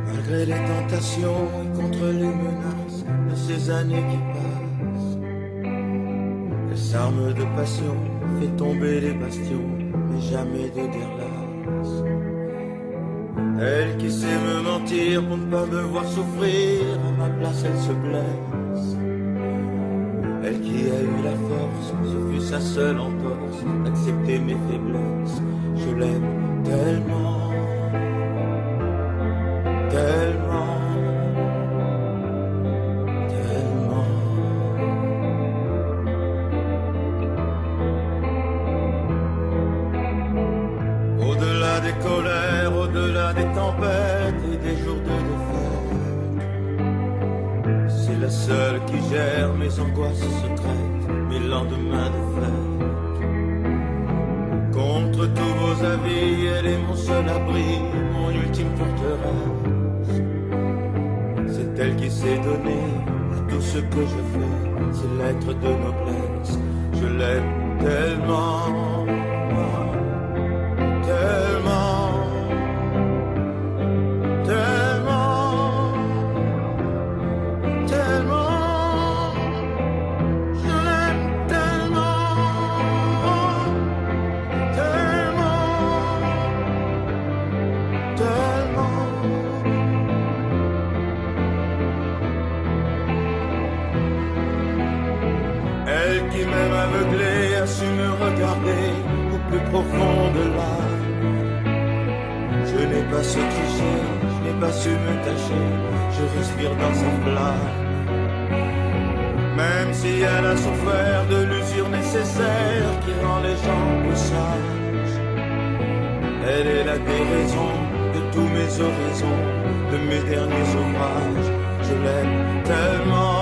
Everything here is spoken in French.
Malgré les tentations et contre les menaces de ces années qui passent, elle s'arme de passion, fait tomber les bastions, mais jamais de guerre. Elle qui sait me mentir pour ne pas me voir souffrir, à ma place elle se blesse. Elle qui a eu la force, ce fut sa seule entorse, d'accepter mes faiblesses. Je l'aime tellement, tellement, tellement. Au-delà des colères, au-delà des tempêtes et des jours de défaite, c'est la seule qui gère mes angoisses secrètes, mes lendemains de fête. Contre tous vos avis, elle est mon seul abri, mon ultime forteresse. C'est elle qui s'est donnée à tout ce que je fais, c'est l'être de noblesse. Je l'aime tellement, tellement, tellement, tellement. Je l'aime tellement, tellement, tellement. Elle qui m'aime aveuglé a su me regarder au plus profond de l'âme. Je n'ai pas ce cliché, je n'ai pas su me cacher, je respire dans sa flamme. Même si elle a souffert de l'usure nécessaire qui rend les gens plus sages, elle est la déraison de tous mes oraisons, de mes derniers ouvrages. Je l'aime tellement.